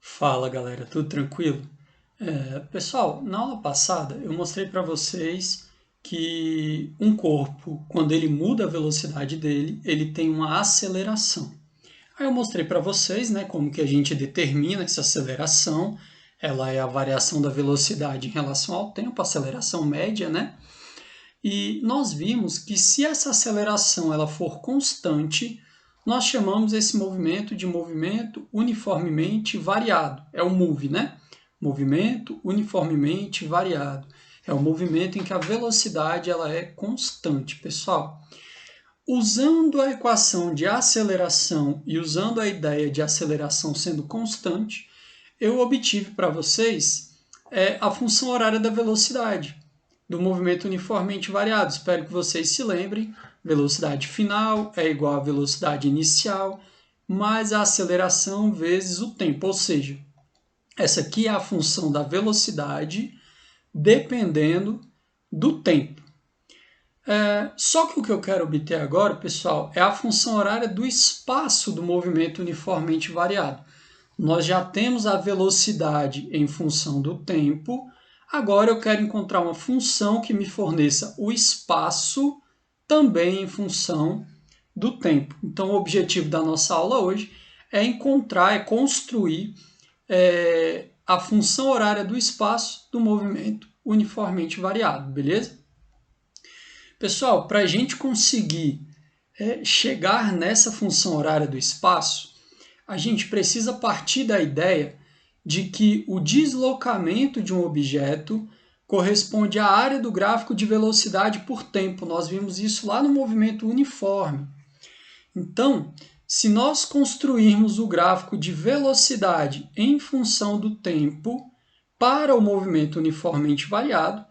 Fala galera, tudo tranquilo? Pessoal, na aula passada eu mostrei para vocês que um corpo, quando ele muda a velocidade dele, ele tem uma aceleração. Aí eu mostrei para vocês, né, como que a gente determina essa aceleração. Ela é a variação da velocidade em relação ao tempo, a aceleração média, né? E nós vimos que se essa aceleração ela for constante, nós chamamos esse movimento de movimento uniformemente variado. É o MOVE, né? Movimento uniformemente variado. É o movimento em que a velocidade ela é constante, pessoal. Usando a equação de aceleração e usando a ideia de aceleração sendo constante, eu obtive para vocês a função horária da velocidade do movimento uniformemente variado. Espero que vocês se lembrem. Velocidade final é igual à velocidade inicial mais a aceleração vezes o tempo. Ou seja, essa aqui é a função da velocidade dependendo do tempo. Só que o que eu quero obter agora, pessoal, é a função horária do espaço do movimento uniformemente variado. Nós já temos a velocidade em função do tempo. Agora eu quero encontrar uma função que me forneça o espaço também em função do tempo. Então, o objetivo da nossa aula hoje é encontrar, é construir a função horária do espaço do movimento uniformemente variado, beleza? Pessoal, para a gente conseguir chegar nessa função horária do espaço, a gente precisa partir da ideia de que o deslocamento de um objeto corresponde à área do gráfico de velocidade por tempo. Nós vimos isso lá no movimento uniforme. Então, se nós construirmos o gráfico de velocidade em função do tempo para o movimento uniformemente variado,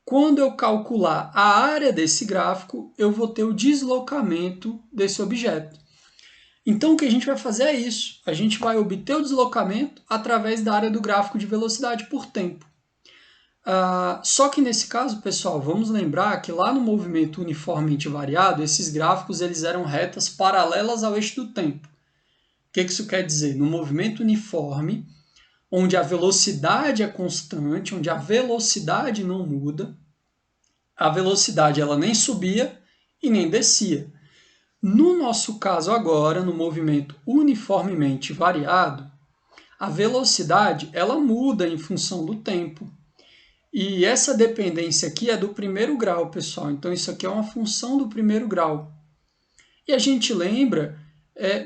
quando eu calcular a área desse gráfico, eu vou ter o deslocamento desse objeto. Então, o que a gente vai fazer é isso. A gente vai obter o deslocamento através da área do gráfico de velocidade por tempo. Só que nesse caso, pessoal, vamos lembrar que lá no movimento uniformemente variado, esses gráficos eles eram retas paralelas ao eixo do tempo. O que isso quer dizer? No movimento uniforme, onde a velocidade é constante, onde a velocidade não muda, a velocidade ela nem subia e nem descia. No nosso caso agora, no movimento uniformemente variado, a velocidade ela muda em função do tempo. E essa dependência aqui é do primeiro grau, pessoal. Então isso aqui é uma função do primeiro grau. E a gente lembra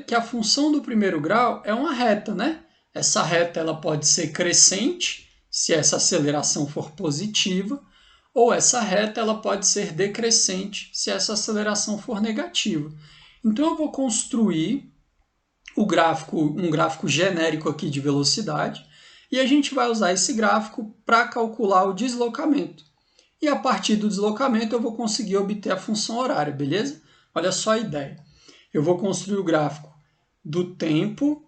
que a função do primeiro grau é uma reta, né? Essa reta ela pode ser crescente, se essa aceleração for positiva, ou essa reta ela pode ser decrescente, se essa aceleração for negativa. Então eu vou construir um gráfico genérico aqui de velocidade, e a gente vai usar esse gráfico para calcular o deslocamento. E a partir do deslocamento eu vou conseguir obter a função horária, beleza? Olha só a ideia. Eu vou construir o gráfico do tempo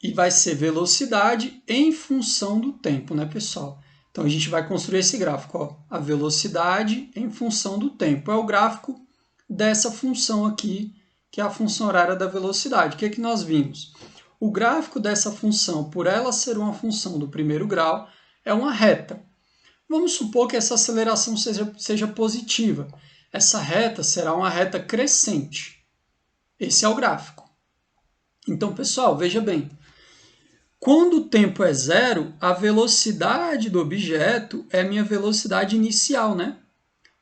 e vai ser velocidade em função do tempo, né, pessoal? Então a gente vai construir esse gráfico, ó, a velocidade em função do tempo. É o gráfico dessa função aqui, que é a função horária da velocidade. O que é que nós vimos? O gráfico dessa função, por ela ser uma função do primeiro grau, é uma reta. Vamos supor que essa aceleração seja positiva. Essa reta será uma reta crescente. Esse é o gráfico. Então, pessoal, veja bem. Quando o tempo é zero, a velocidade do objeto é minha velocidade inicial, né?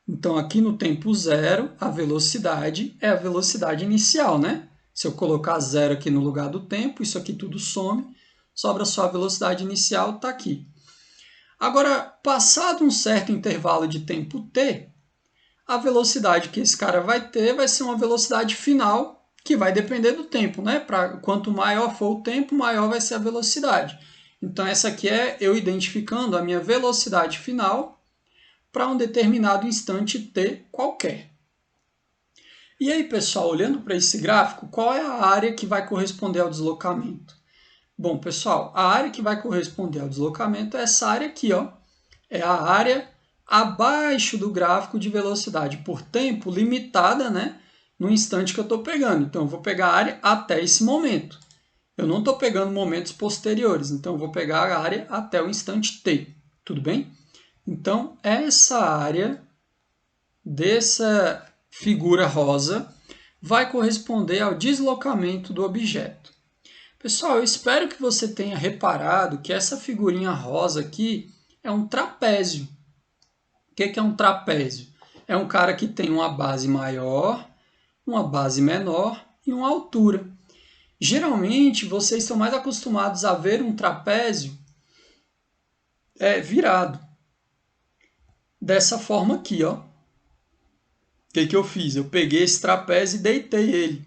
Então, aqui no tempo zero, a velocidade é a velocidade inicial, né? Se eu colocar zero aqui no lugar do tempo, isso aqui tudo some, sobra só a velocidade inicial, está aqui. Agora, passado um certo intervalo de tempo t, a velocidade que esse cara vai ter vai ser uma velocidade final, que vai depender do tempo, né? Quanto maior for o tempo, maior vai ser a velocidade. Então, essa aqui é eu identificando a minha velocidade final para um determinado instante t qualquer. E aí, pessoal, olhando para esse gráfico, qual é a área que vai corresponder ao deslocamento? Bom, pessoal, a área que vai corresponder ao deslocamento é essa área aqui, ó. É a área abaixo do gráfico de velocidade por tempo limitada, né, no instante que eu estou pegando. Então, eu vou pegar a área até esse momento. Eu não estou pegando momentos posteriores, então eu vou pegar a área até o instante t, tudo bem? Então, essa área dessa figura rosa vai corresponder ao deslocamento do objeto. Pessoal, eu espero que você tenha reparado que essa figurinha rosa aqui é um trapézio. O que é um trapézio? É um cara que tem uma base maior, uma base menor e uma altura. Geralmente, vocês estão mais acostumados a ver um trapézio virado. Dessa forma aqui, ó. O que eu fiz? Eu peguei esse trapézio e deitei ele.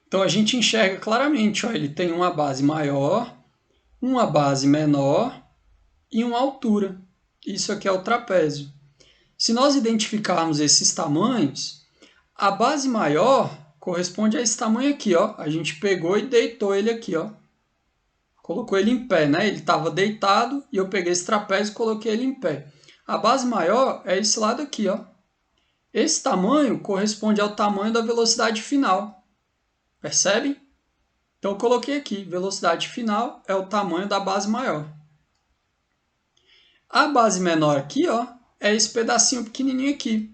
Então, a gente enxerga claramente, ó, ele tem uma base maior, uma base menor e uma altura. Isso aqui é o trapézio. Se nós identificarmos esses tamanhos, a base maior corresponde a esse tamanho aqui, ó. A gente pegou e deitou ele aqui, ó. Colocou ele em pé, né? Ele estava deitado e eu peguei esse trapézio e coloquei ele em pé. A base maior é esse lado aqui, ó. Esse tamanho corresponde ao tamanho da velocidade final. Percebem? Então eu coloquei aqui, velocidade final é o tamanho da base maior. A base menor aqui, ó, é esse pedacinho pequenininho aqui.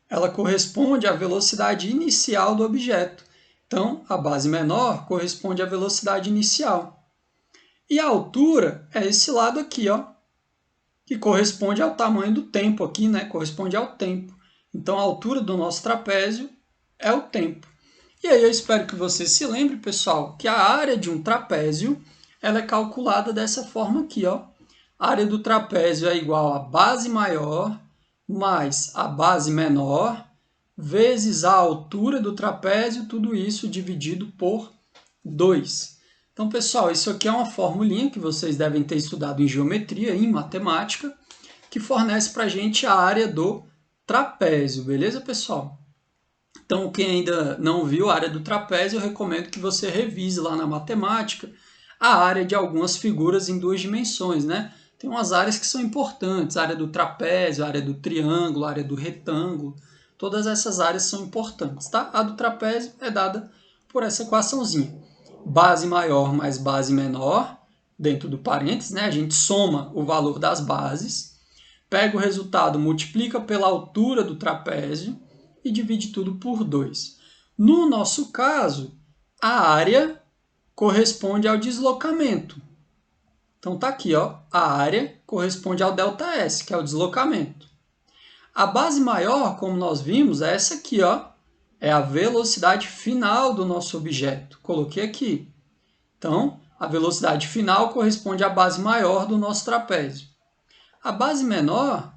Ela corresponde à velocidade inicial do objeto. Então, a base menor corresponde à velocidade inicial. E a altura é esse lado aqui, ó, que corresponde ao tamanho do tempo aqui, né? Corresponde ao tempo. Então, a altura do nosso trapézio é o tempo. E aí eu espero que você se lembre, pessoal, que a área de um trapézio ela é calculada dessa forma aqui, ó. A área do trapézio é igual a base maior mais a base menor vezes a altura do trapézio, tudo isso dividido por 2. Então, pessoal, isso aqui é uma formulinha que vocês devem ter estudado em geometria, em matemática, que fornece para a gente a área do trapézio, beleza, pessoal? Então, quem ainda não viu a área do trapézio, eu recomendo que você revise lá na matemática a área de algumas figuras em 2 dimensões, né? Tem umas áreas que são importantes, a área do trapézio, a área do triângulo, a área do retângulo. Todas essas áreas são importantes, tá? A do trapézio é dada por essa equaçãozinha. Base maior mais base menor, dentro do parênteses, né? A gente soma o valor das bases, pega o resultado, multiplica pela altura do trapézio e divide tudo por 2. No nosso caso, a área corresponde ao deslocamento. Então tá aqui, ó, a área corresponde ao ΔS, que é o deslocamento. A base maior, como nós vimos, é essa aqui, ó, é a velocidade final do nosso objeto. Coloquei aqui. Então, a velocidade final corresponde à base maior do nosso trapézio. A base menor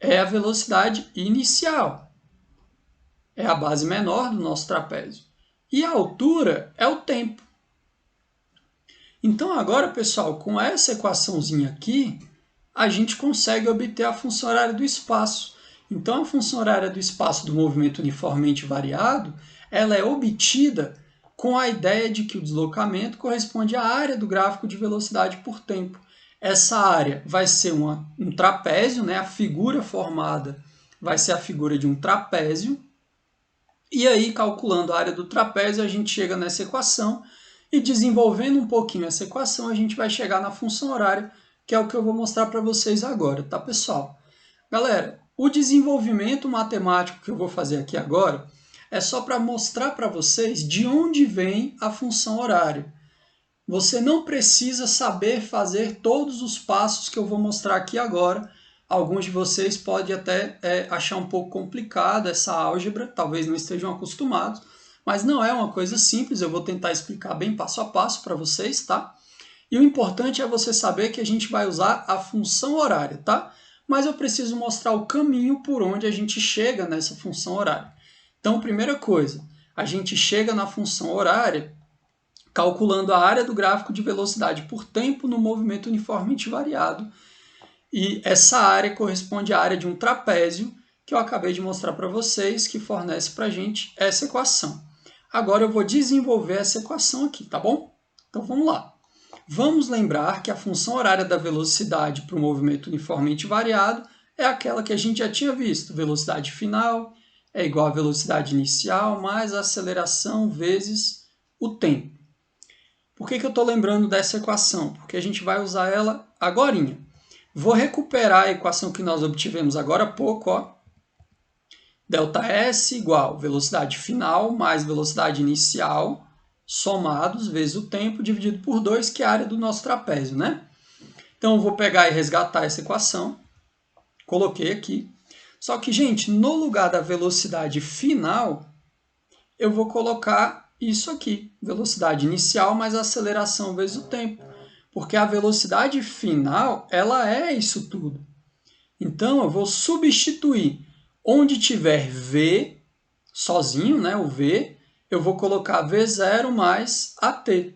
é a velocidade inicial. É a base menor do nosso trapézio. E a altura é o tempo. Então agora, pessoal, com essa equaçãozinha aqui, a gente consegue obter a função horária do espaço. Então a função horária do espaço do movimento uniformemente variado, ela é obtida com a ideia de que o deslocamento corresponde à área do gráfico de velocidade por tempo. Essa área vai ser um trapézio, né? A figura formada vai ser a figura de um trapézio. E aí, calculando a área do trapézio, a gente chega nessa equação. E desenvolvendo um pouquinho essa equação, a gente vai chegar na função horária, que é o que eu vou mostrar para vocês agora, tá, pessoal? Galera, o desenvolvimento matemático que eu vou fazer aqui agora é só para mostrar para vocês de onde vem a função horária. Você não precisa saber fazer todos os passos que eu vou mostrar aqui agora. Alguns de vocês podem até achar um pouco complicado essa álgebra, talvez não estejam acostumados, mas não é uma coisa simples, eu vou tentar explicar bem passo a passo para vocês, tá? E o importante é você saber que a gente vai usar a função horária, tá? Mas eu preciso mostrar o caminho por onde a gente chega nessa função horária. Então, primeira coisa, a gente chega na função horária calculando a área do gráfico de velocidade por tempo no movimento uniformemente variado. E essa área corresponde à área de um trapézio, que eu acabei de mostrar para vocês, que fornece para a gente essa equação. Agora eu vou desenvolver essa equação aqui, tá bom? Então vamos lá. Vamos lembrar que a função horária da velocidade para o movimento uniformemente variado é aquela que a gente já tinha visto. Velocidade final é igual à velocidade inicial mais a aceleração vezes o tempo. Por que eu estou lembrando dessa equação? Porque a gente vai usar ela agorinha. Vou recuperar a equação que nós obtivemos agora há pouco, ó. ΔS igual velocidade final mais velocidade inicial, somados vezes o tempo, dividido por 2, que é a área do nosso trapézio, né? Então, eu vou pegar e resgatar essa equação. Coloquei aqui. Só que, gente, no lugar da velocidade final, eu vou colocar isso aqui. Velocidade inicial mais aceleração vezes o tempo. Porque a velocidade final, ela é isso tudo. Então, eu vou substituir. Onde tiver V, sozinho, né, o V, eu vou colocar V0 mais AT.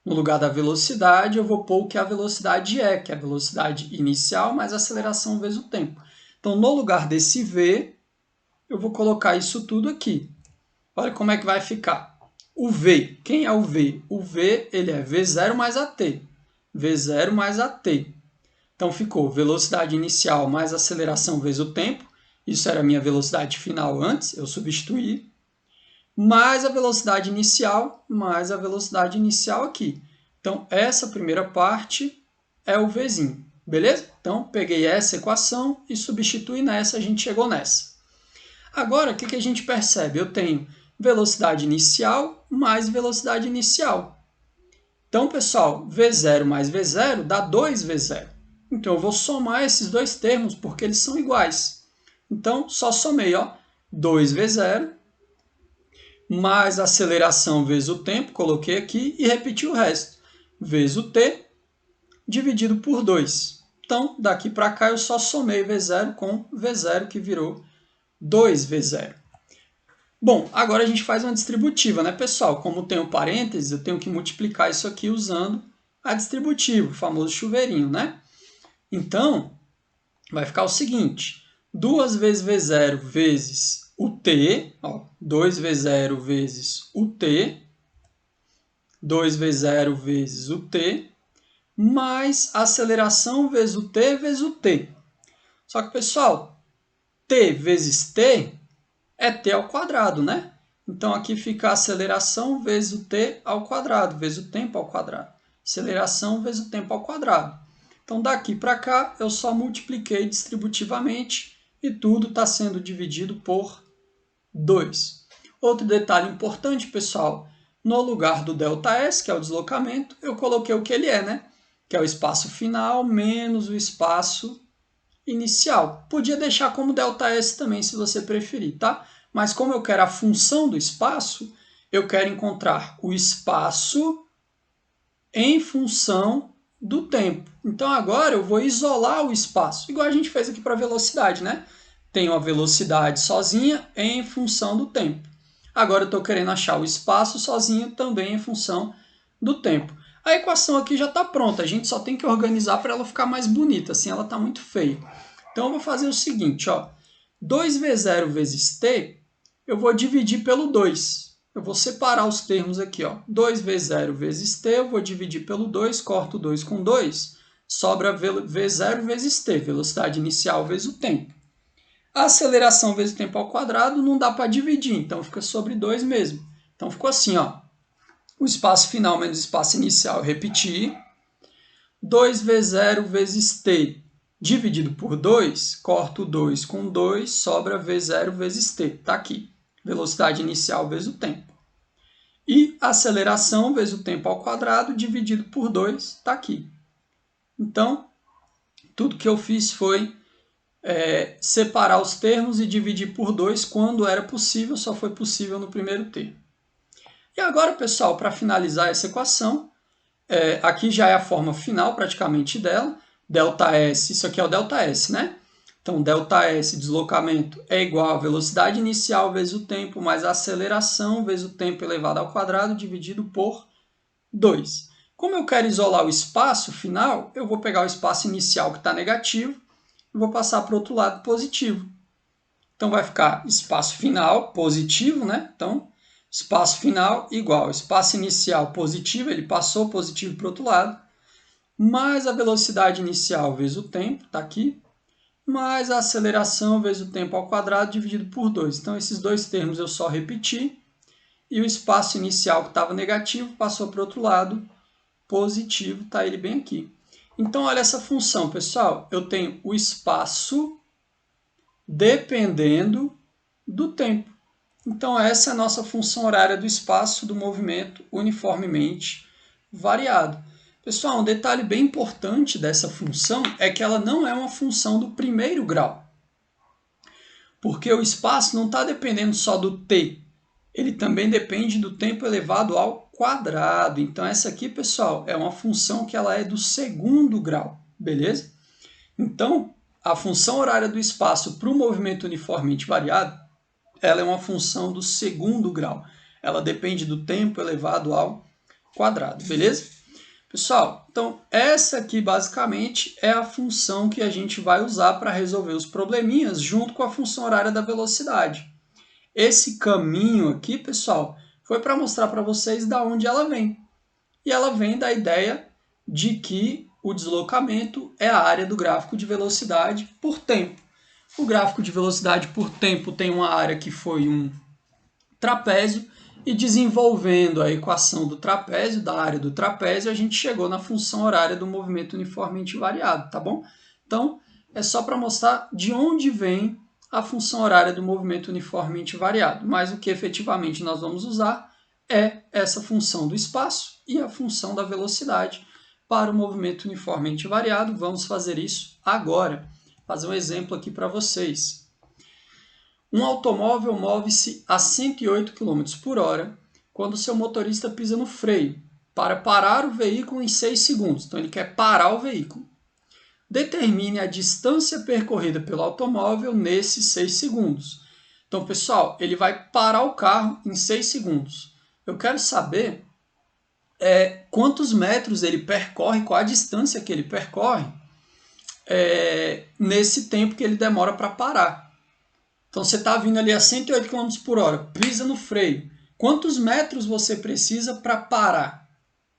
No lugar da velocidade, eu vou pôr o que a velocidade é, que é a velocidade inicial mais aceleração vezes o tempo. Então, no lugar desse V, eu vou colocar isso tudo aqui. Olha como é que vai ficar. O V, quem é o V? O V, ele é V0 mais AT. V0 mais AT. Então, ficou velocidade inicial mais aceleração vezes o tempo. Isso era a minha velocidade final antes, eu substituí. Mais a velocidade inicial, mais a velocidade inicial aqui. Então, essa primeira parte é o Vzinho, beleza? Então, peguei essa equação e substituí nessa, a gente chegou nessa. Agora, o que a gente percebe? Eu tenho velocidade inicial mais velocidade inicial. Então, pessoal, V0 mais V0 dá 2V0. Então, eu vou somar esses dois termos porque eles são iguais. Então, só somei, ó, 2V0 mais aceleração vezes o tempo, coloquei aqui, e repeti o resto. Vezes o t, dividido por 2. Então, daqui para cá, eu só somei V0 com V0, que virou 2V0. Bom, agora a gente faz uma distributiva, né, pessoal? Como tem o parênteses, eu tenho que multiplicar isso aqui usando a distributiva, o famoso chuveirinho, né? Então, vai ficar o seguinte, 2 vezes V0 vezes o t, ó, 2V0 vezes o t, 2V0 vezes o t, mais aceleração vezes o t. Só que, pessoal, t vezes t é t ao quadrado, né? Então, aqui fica a aceleração vezes o t ao quadrado, vezes o tempo ao quadrado. Aceleração vezes o tempo ao quadrado. Então, daqui para cá, eu só multipliquei distributivamente e tudo está sendo dividido por 2. Outro detalhe importante, pessoal, no lugar do ΔS, que é o deslocamento, eu coloquei o que ele é, né? Que é o espaço final menos o espaço inicial. Podia deixar como ΔS também, se você preferir, tá? Mas como eu quero a função do espaço, eu quero encontrar o espaço em função do tempo. Então, agora eu vou isolar o espaço, igual a gente fez aqui para a velocidade, né? Tenho a velocidade sozinha em função do tempo. Agora eu estou querendo achar o espaço sozinho também em função do tempo. A equação aqui já está pronta, a gente só tem que organizar para ela ficar mais bonita, assim ela está muito feia. Então eu vou fazer o seguinte, ó, 2V0 vezes t, eu vou dividir pelo 2. Eu vou separar os termos aqui, ó. 2V0 vezes t, eu vou dividir pelo 2, corto 2 com 2, sobra V0 vezes t, velocidade inicial vezes o tempo. A aceleração vezes o tempo ao quadrado não dá para dividir, então fica sobre 2 mesmo. Então ficou assim, ó. O espaço final menos o espaço inicial, eu repeti. 2V0 vezes t dividido por 2, corto 2 com 2, sobra V0 vezes t. Está aqui. Velocidade inicial vezes o tempo. E aceleração vezes o tempo ao quadrado dividido por 2, está aqui. Então, tudo que eu fiz foi separar os termos e dividir por 2 quando era possível, só foi possível no primeiro termo. E agora, pessoal, para finalizar essa equação, aqui já é a forma final praticamente dela, ΔS, isso aqui é o ΔS, né? Então, ΔS, deslocamento, é igual a velocidade inicial vezes o tempo, mais a aceleração vezes o tempo elevado ao quadrado, dividido por 2. Como eu quero isolar o espaço final, eu vou pegar o espaço inicial que está negativo, e vou passar para o outro lado positivo. Então, vai ficar espaço final positivo, né? Então, espaço final igual espaço inicial positivo, ele passou positivo para o outro lado, mais a velocidade inicial vezes o tempo, está aqui, mais a aceleração vezes o tempo ao quadrado dividido por 2. Então, esses dois termos eu só repeti, e o espaço inicial que estava negativo passou para o outro lado, positivo, tá ele bem aqui. Então, olha essa função, pessoal. Eu tenho o espaço dependendo do tempo. Então, essa é a nossa função horária do espaço do movimento uniformemente variado. Pessoal, um detalhe bem importante dessa função é que ela não é uma função do primeiro grau. Porque o espaço não está dependendo só do t, ele também depende do tempo elevado ao quadrado. Então, essa aqui, pessoal, é uma função que ela é do segundo grau, beleza? Então, a função horária do espaço para o movimento uniformemente variado, ela é uma função do segundo grau. Ela depende do tempo elevado ao quadrado, beleza? Pessoal, então essa aqui basicamente é a função que a gente vai usar para resolver os probleminhas junto com a função horária da velocidade. Esse caminho aqui, pessoal, foi para mostrar para vocês da onde ela vem. E ela vem da ideia de que o deslocamento é a área do gráfico de velocidade por tempo. O gráfico de velocidade por tempo tem uma área que foi um trapézio, e desenvolvendo a equação do trapézio, da área do trapézio, a gente chegou na função horária do movimento uniformemente variado, tá bom? Então, é só para mostrar de onde vem a função horária do movimento uniformemente variado, mas o que efetivamente nós vamos usar é essa função do espaço e a função da velocidade para o movimento uniformemente variado. Vamos fazer isso agora. Vou fazer um exemplo aqui para vocês. Um automóvel move-se a 108 km por hora quando seu motorista pisa no freio para parar o veículo em 6 segundos. Então, ele quer parar o veículo. Determine a distância percorrida pelo automóvel nesses 6 segundos. Então, pessoal, ele vai parar o carro em 6 segundos. Eu quero saber quantos metros ele percorre, qual a distância que ele percorre nesse tempo que ele demora para parar. Então, você está vindo ali a 108 km por hora, pisa no freio. Quantos metros você precisa para parar?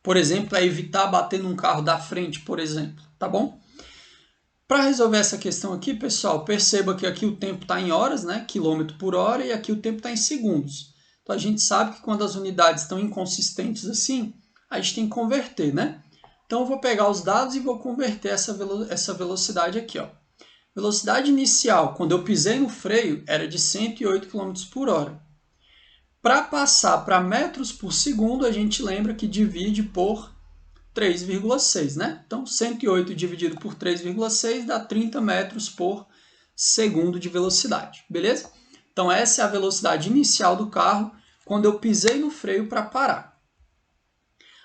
Por exemplo, para evitar bater num carro da frente, por exemplo. Tá bom? Para resolver essa questão aqui, pessoal, perceba que aqui o tempo está em horas, né? Quilômetro por hora, e aqui o tempo está em segundos. Então, a gente sabe que quando as unidades estão inconsistentes assim, a gente tem que converter, né? Então, eu vou pegar os dados e vou converter essa velocidade aqui, ó. Velocidade inicial, quando eu pisei no freio, era de 108 km por hora. Para passar para metros por segundo, a gente lembra que divide por 3,6, né? Então, 108 dividido por 3,6 dá 30 metros por segundo de velocidade, beleza? Então, essa é a velocidade inicial do carro quando eu pisei no freio para parar.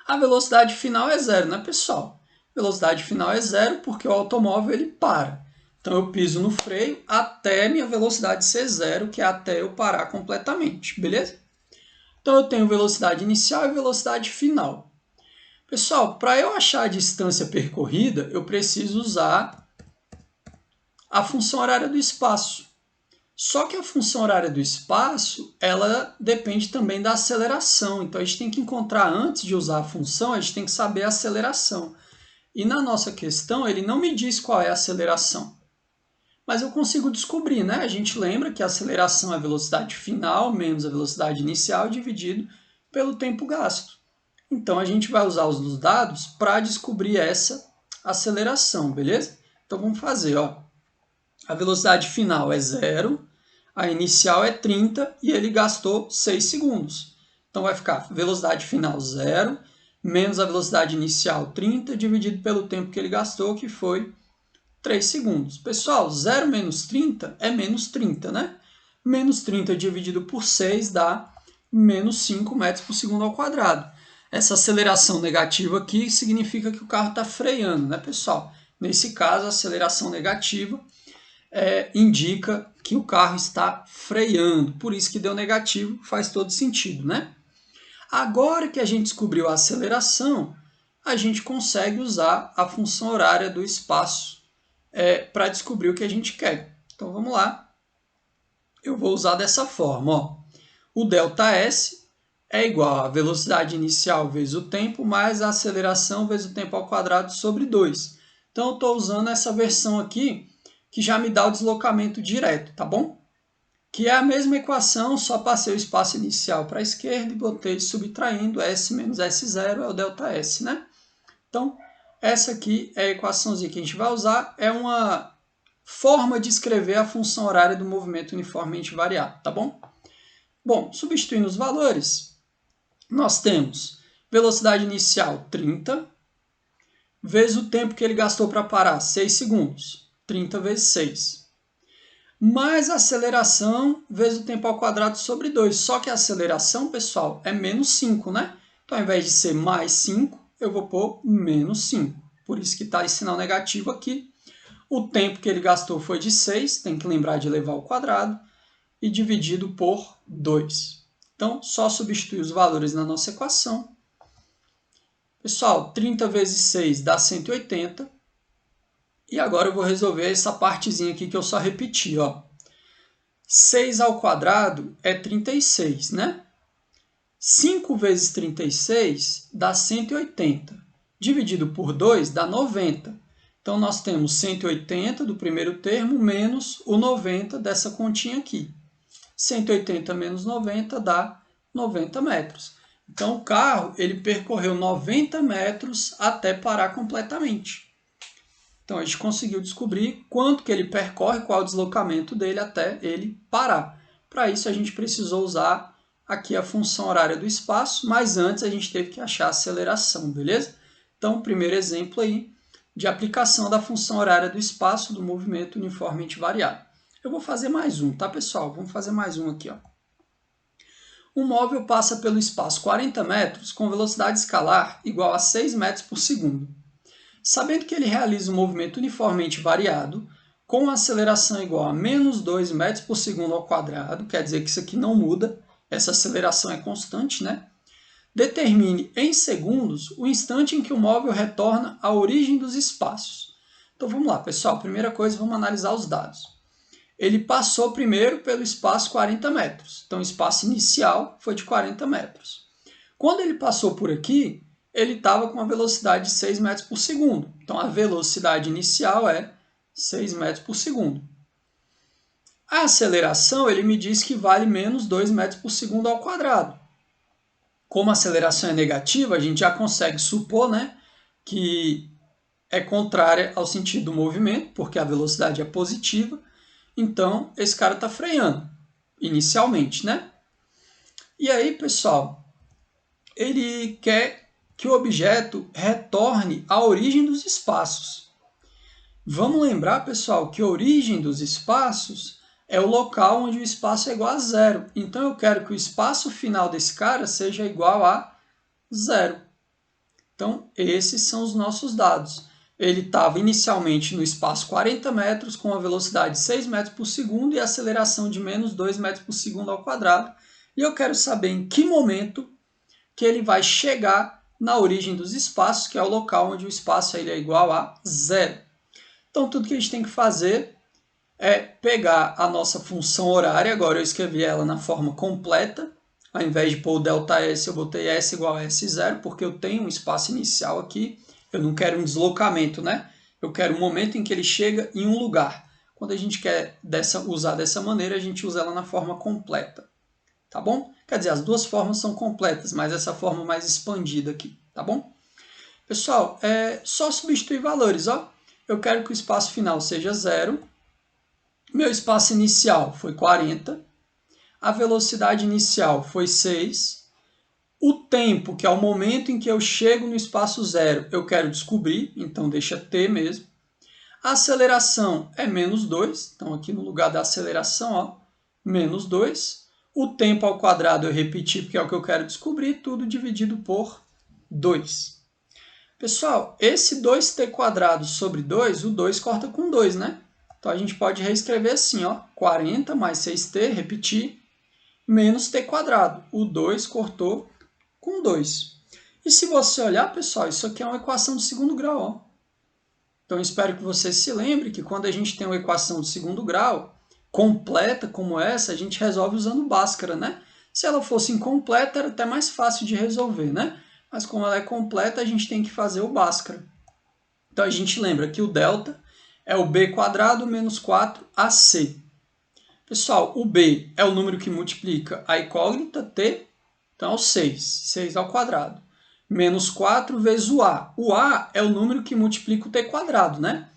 A velocidade final é zero, né, pessoal? Velocidade final é zero porque o automóvel ele para. Então, eu piso no freio até minha velocidade ser zero, que é até eu parar completamente, beleza? Então, eu tenho velocidade inicial e velocidade final. Pessoal, para eu achar a distância percorrida, eu preciso usar a função horária do espaço. Só que a função horária do espaço, ela depende também da aceleração. Então, a gente tem que encontrar, antes de usar a função, a gente tem que saber a aceleração. E na nossa questão, ele não me diz qual é a aceleração. Mas eu consigo descobrir, né? A gente lembra que a aceleração é a velocidade final menos a velocidade inicial dividido pelo tempo gasto. Então, a gente vai usar os dados para descobrir essa aceleração, beleza? Então, vamos fazer, ó. A velocidade final é 0, a inicial é 30 e ele gastou 6 segundos. Então, vai ficar velocidade final 0 menos a velocidade inicial 30 dividido pelo tempo que ele gastou, que foi 3 segundos. Pessoal, 0 menos 30 é menos 30, né? Menos 30 dividido por 6 dá menos 5 metros por segundo ao quadrado. Essa aceleração negativa aqui significa que o carro está freando, né, pessoal? Nesse caso, a aceleração negativa indica que o carro está freando. Por isso que deu negativo, faz todo sentido, né? Agora que a gente descobriu a aceleração, a gente consegue usar a função horária do espaço para descobrir o que a gente quer. Então, vamos lá. Eu vou usar dessa forma. Ó. O ΔS é igual a velocidade inicial vezes o tempo, mais a aceleração vezes o tempo ao quadrado sobre 2. Então, eu estou usando essa versão aqui, que já me dá o deslocamento direto, tá bom? Que é a mesma equação, só passei o espaço inicial para a esquerda e botei subtraindo S menos S0 é o ΔS, né? Então, essa aqui é a equaçãozinha que a gente vai usar, é uma forma de escrever a função horária do movimento uniformemente variado, tá bom? Bom, substituindo os valores, nós temos velocidade inicial 30, vezes o tempo que ele gastou para parar, 6 segundos. 30 vezes 6. Mais a aceleração vezes o tempo ao quadrado sobre 2. Só que a aceleração, pessoal, é menos 5, né? Então, ao invés de ser mais 5, eu vou pôr menos 5. Por isso que está esse sinal negativo aqui. O tempo que ele gastou foi de 6, tem que lembrar de levar ao quadrado, e dividido por 2. Então, só substituir os valores na nossa equação. Pessoal, 30 vezes 6 dá 180. E agora eu vou resolver essa partezinha aqui que eu só repeti, ó. 6 ao quadrado é 36, né? 5 vezes 36 dá 180. Dividido por 2 dá 90. Então, nós temos 180 do primeiro termo menos o 90 dessa continha aqui. 180 menos 90 dá 90 metros. Então, o carro ele percorreu 90 metros até parar completamente. Então, a gente conseguiu descobrir quanto que ele percorre, qual é o deslocamento dele até ele parar. Para isso, a gente precisou usar aqui a função horária do espaço, mas antes a gente teve que achar a aceleração, beleza? Então, primeiro exemplo aí de aplicação da função horária do espaço do movimento uniformemente variado. Eu vou fazer mais um, tá, pessoal? Vamos fazer mais um aqui, ó. Um móvel passa pelo espaço 40 metros com velocidade escalar igual a 6 metros por segundo. Sabendo que ele realiza um movimento uniformemente variado, com aceleração igual a menos 2 metros por segundo ao quadrado, quer dizer que isso aqui não muda, essa aceleração é constante, né? Determine em segundos o instante em que o móvel retorna à origem dos espaços. Então vamos lá, pessoal. Primeira coisa, vamos analisar os dados. Ele passou primeiro pelo espaço 40 metros. Então o espaço inicial foi de 40 metros. Quando ele passou por aqui, ele estava com uma velocidade de 6 metros por segundo. Então, a velocidade inicial é 6 metros por segundo. A aceleração, ele me diz que vale menos 2 metros por segundo ao quadrado. Como a aceleração é negativa, a gente já consegue supor, né, que é contrária ao sentido do movimento, porque a velocidade é positiva. Então, esse cara está freando, inicialmente, né? E aí, pessoal, ele quer que o objeto retorne à origem dos espaços. Vamos lembrar, pessoal, que a origem dos espaços é o local onde o espaço é igual a zero. Então, eu quero que o espaço final desse cara seja igual a zero. Então, esses são os nossos dados. Ele estava inicialmente no espaço 40 metros, com a velocidade de 6 metros por segundo e aceleração de menos 2 metros por segundo ao quadrado. E eu quero saber em que momento que ele vai chegar na origem dos espaços, que é o local onde o espaço ele é igual a zero. Então, tudo que a gente tem que fazer é pegar a nossa função horária, agora eu escrevi ela na forma completa, ao invés de pôr o ΔS, eu botei S igual a S0, porque eu tenho um espaço inicial aqui, eu não quero um deslocamento, né? Eu quero um momento em que ele chega em um lugar. Quando a gente quer usar dessa maneira, a gente usa ela na forma completa. Tá bom? Quer dizer, as duas formas são completas, mas essa forma mais expandida aqui, tá bom? Pessoal, é só substituir valores, ó. Eu quero que o espaço final seja 0. Meu espaço inicial foi 40. A velocidade inicial foi 6. O tempo, que é o momento em que eu chego no espaço 0, eu quero descobrir, então deixa T mesmo. A aceleração é menos 2, então aqui no lugar da aceleração, ó, menos 2. O tempo ao quadrado eu repeti porque é o que eu quero descobrir, tudo dividido por 2. Pessoal, esse 2t quadrado sobre 2, o 2 corta com 2, né? Então a gente pode reescrever assim, ó, 40 mais 6t, repetir, menos t quadrado. O 2 cortou com 2. E se você olhar, pessoal, isso aqui é uma equação de segundo grau, ó. Então espero que você se lembre que quando a gente tem uma equação de segundo grau, completa como essa, a gente resolve usando Bhaskara, né? Se ela fosse incompleta, era até mais fácil de resolver, né? Mas como ela é completa, a gente tem que fazer o Bhaskara. Então a gente lembra que o delta é o b quadrado menos 4ac. Pessoal, o b é o número que multiplica a incógnita t, então é o 6, 6 ao quadrado. Menos 4 vezes o A. O A é o número que multiplica o t quadrado, né?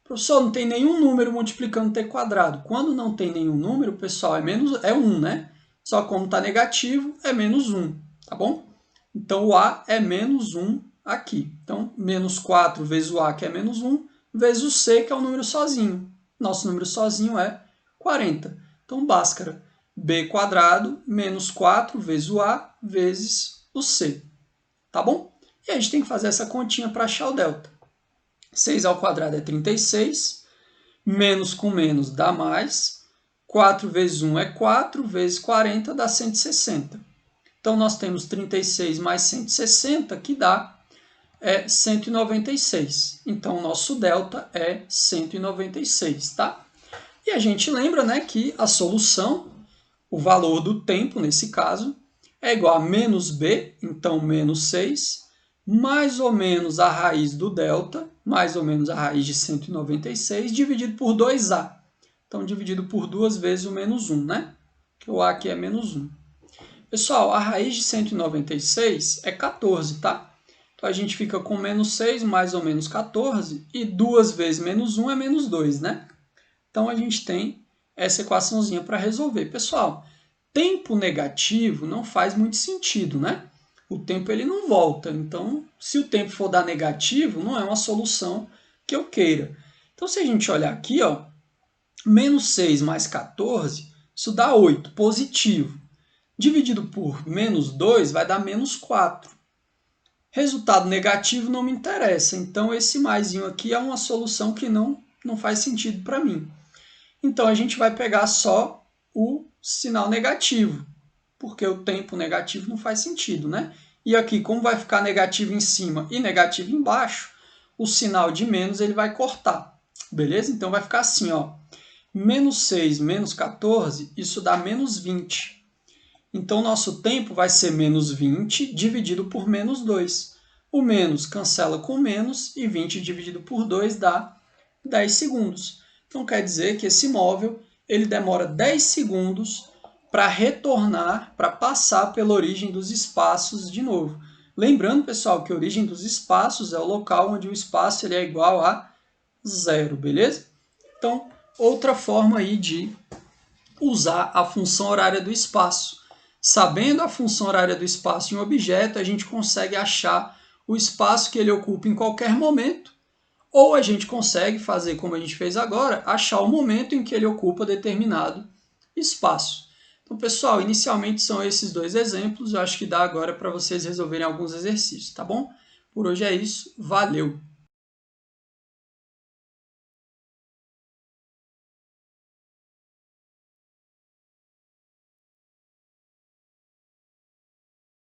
Professor, não tem nenhum número multiplicando t quadrado. Quando não tem nenhum número, pessoal, é 1, né? Só como está negativo, é menos 1, tá bom? Então, o A é menos 1 aqui. Então, menos 4 vezes o A, que é menos 1, vezes o C, que é o número sozinho. Nosso número sozinho é 40. Então, Bhaskara, B quadrado menos 4 vezes o A vezes o C. Tá bom? E a gente tem que fazer essa continha para achar o delta. 6 ao quadrado é 36, menos com menos dá mais, 4 vezes 1 é 4, vezes 40 dá 160. Então, nós temos 36 mais 160, que dá 196. Então, o nosso delta é 196, tá? E a gente lembra, né, que a solução, o valor do tempo, nesse caso, é igual a menos b, então menos 6, mais ou menos a raiz do delta, mais ou menos a raiz de 196, dividido por 2a. Então, dividido por 2 vezes o menos 1, né? Que o a aqui é menos 1. Pessoal, a raiz de 196 é 14, tá? Então, a gente fica com menos 6 mais ou menos 14, e 2 vezes menos 1 é menos 2, né? Então, a gente tem essa equaçãozinha para resolver. Pessoal, tempo negativo não faz muito sentido, né? O tempo ele não volta. Então, se o tempo for dar negativo, não é uma solução que eu queira. Então, se a gente olhar aqui, ó, menos 6 mais 14, isso dá 8, positivo. Dividido por menos 2 vai dar menos 4. Resultado negativo não me interessa. Então, esse maisinho aqui é uma solução que não faz sentido para mim. Então, a gente vai pegar só o sinal negativo, porque o tempo negativo não faz sentido, né? E aqui, como vai ficar negativo em cima e negativo embaixo, o sinal de menos ele vai cortar, beleza? Então, vai ficar assim, ó, menos 6 menos 14, isso dá menos 20. Então, nosso tempo vai ser menos 20 dividido por menos 2. O menos cancela com menos e 20 dividido por 2 dá 10 segundos. Então, quer dizer que esse móvel ele demora 10 segundos para retornar, para passar pela origem dos espaços de novo. Lembrando, pessoal, que a origem dos espaços é o local onde o espaço ele é igual a 0, beleza? Então, outra forma aí de usar a função horária do espaço. Sabendo a função horária do espaço em um objeto, a gente consegue achar o espaço que ele ocupa em qualquer momento, ou a gente consegue fazer como a gente fez agora, achar o momento em que ele ocupa determinado espaço. Então, pessoal, inicialmente são esses dois exemplos. Eu acho que dá agora para vocês resolverem alguns exercícios, tá bom? Por hoje é isso. Valeu!